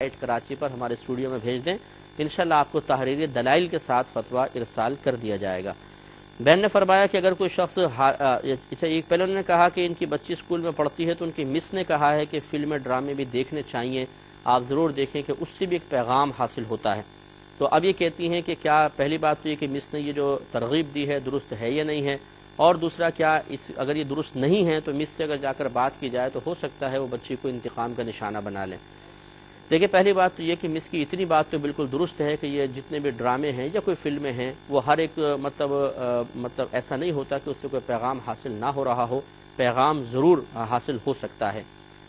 Site Karachi پر ہمارے studio میں بھیج دیں، انشاءاللہ آپ کو تحریری دلائل کے ساتھ فتویٰ ارسال کر دیا جائے گا۔ بہن نے فرمایا کہ اگر کوئی شخص ایک پہلے انہوں نے کہا کہ ان کی بچی اسکول میں پڑھتی ہے تو ان کی مس نے کہا ہے کہ فلمیں ڈرامے بھی دیکھنے چاہیے، آپ ضرور دیکھیں کہ اس سے بھی ایک پیغام حاصل ہوتا ہے۔ تو اب یہ کہتی ہیں کہ کیا پہلی بات تو یہ کہ مس نے یہ جو ترغیب دی ہے درست ہے یا نہیں ہے، اور دوسرا کیا اگر یہ درست نہیں ہے تو مس سے اگر جا کر بات کی جائے تو ہو سکتا ہے وہ بچی کو انتقام کا نشانہ بنا لیں۔ دیکھیں پہلی بات تو یہ کہ مس کی اتنی بات تو بالکل درست ہے کہ یہ جتنے بھی ڈرامے ہیں یا کوئی فلمیں ہیں وہ ہر ایک مطلب ایسا نہیں ہوتا کہ اس سے کوئی پیغام حاصل نہ ہو رہا ہو، پیغام ضرور حاصل ہو سکتا ہے،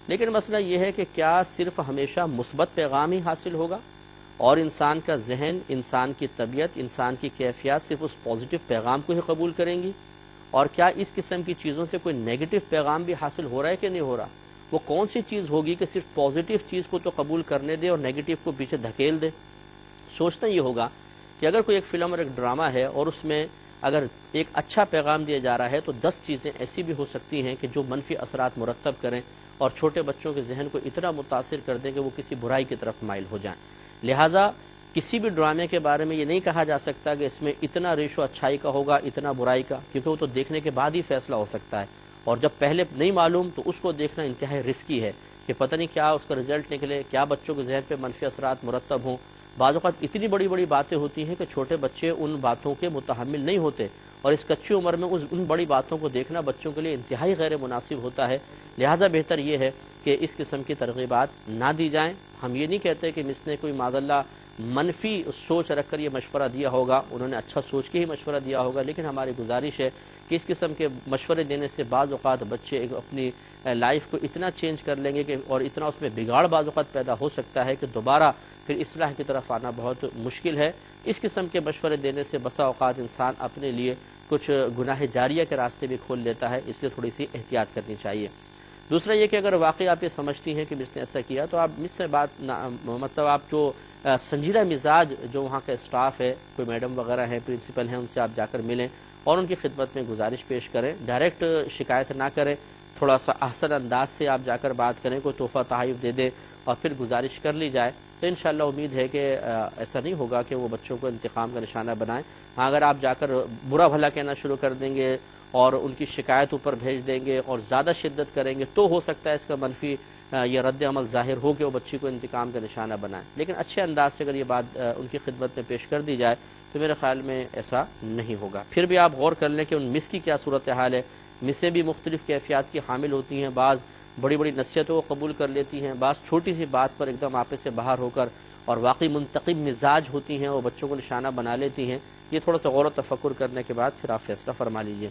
لیکن مسئلہ یہ ہے کہ کیا صرف ہمیشہ مثبت پیغام ہی حاصل ہوگا اور انسان کا ذہن، انسان کی طبیعت، انسان کی کیفیات صرف اس پازیٹیو پیغام کو ہی قبول کریں گی، اور کیا اس قسم کی چیزوں سے کوئی نیگیٹو پیغام بھی حاصل ہو رہا ہے کہ نہیں ہو رہا؟ وہ کون سی چیز ہوگی کہ صرف پازیٹیو چیز کو تو قبول کرنے دے اور نیگیٹو کو پیچھے دھکیل دے؟ سوچنا یہ ہوگا کہ اگر کوئی ایک فلم اور ایک ڈرامہ ہے اور اس میں اگر ایک اچھا پیغام دیا جا رہا ہے تو 10 چیزیں ایسی بھی ہو سکتی ہیں کہ جو منفی اثرات مرتب کریں اور چھوٹے بچوں کے ذہن کو اتنا متاثر کر دیں کہ وہ کسی برائی کی طرف مائل ہو جائیں۔ لہٰذا کسی بھی ڈرامے کے بارے میں یہ نہیں کہا جا سکتا کہ اس میں اتنا ریشو اچھائی کا ہوگا اتنا برائی کا، کیونکہ وہ تو دیکھنے کے بعد ہی فیصلہ ہو سکتا ہے، اور جب پہلے نہیں معلوم تو اس کو دیکھنا انتہائی رسکی ہے کہ پتہ نہیں کیا اس کا رزلٹ نکلے، کیا بچوں کے ذہن پہ منفی اثرات مرتب ہوں۔ بعض اوقات اتنی بڑی بڑی باتیں ہوتی ہیں کہ چھوٹے بچے ان باتوں کے متحمل نہیں ہوتے، اور اس کچی عمر میں ان بڑی باتوں کو دیکھنا بچوں کے لیے انتہائی غیر مناسب ہوتا ہے۔ لہٰذا بہتر یہ ہے کہ اس قسم کی ترغیبات نہ دی جائیں۔ ہم یہ نہیں کہتے کہ مس نے کوئی معاذ اللہ منفی سوچ رکھ کر یہ مشورہ دیا ہوگا، انہوں نے اچھا سوچ کے ہی مشورہ دیا ہوگا، لیکن ہماری گزارش ہے کہ اس قسم کے مشورے دینے سے بعض اوقات بچے اپنی لائف کو اتنا چینج کر لیں گے کہ اور اتنا اس میں بگاڑ بعض اوقات پیدا ہو سکتا ہے کہ دوبارہ پھر اصلاح کی طرف آنا بہت مشکل ہے۔ اس قسم کے مشورے دینے سے بسا اوقات انسان اپنے لیے کچھ گناہ جاریہ کے راستے بھی کھول لیتا ہے، اس لیے تھوڑی سی احتیاط کرنی چاہیے۔ دوسرا یہ کہ اگر واقعی آپ یہ سمجھتی ہیں کہ مس نے ایسا کیا تو آپ مس سے بات مطلب آپ جو سنجیدہ مزاج جو وہاں کا اسٹاف ہے، کوئی میڈم وغیرہ ہیں، پرنسپل ہیں، ان سے آپ جا کر ملیں اور ان کی خدمت میں گزارش پیش کریں، ڈائریکٹ شکایت نہ کریں، تھوڑا سا احسن انداز سے آپ جا کر بات کریں، کوئی تحفہ تحائف دے دیں اور پھر گزارش کر لی جائے تو انشاءاللہ امید ہے کہ ایسا نہیں ہوگا کہ وہ بچوں کو انتقام کا نشانہ بنائیں۔ ہاں اگر آپ جا کر برا بھلا کہنا شروع کر دیں گے اور ان کی شکایت اوپر بھیج دیں گے اور زیادہ شدت کریں گے تو ہو سکتا ہے اس کا منفی یہ رد عمل ظاہر ہو کہ وہ بچی کو انتقام کا نشانہ بنائیں، لیکن اچھے انداز سے اگر یہ بات ان کی خدمت میں پیش کر دی جائے تو میرے خیال میں ایسا نہیں ہوگا۔ پھر بھی آپ غور کر لیں کہ ان مس کی کیا صورتحال ہے۔ مسیں بھی مختلف کیفیات کی حامل ہوتی ہیں، بعض بڑی بڑی نصیحتوں کو قبول کر لیتی ہیں، بعض چھوٹی سی بات پر ایک دم آپے سے باہر ہو کر اور واقعی منتقم مزاج ہوتی ہیں، وہ بچوں کو نشانہ بنا لیتی ہیں۔ یہ تھوڑا سا غور و تفکر کرنے کے بعد پھر آپ فیصلہ فرما لیجئے۔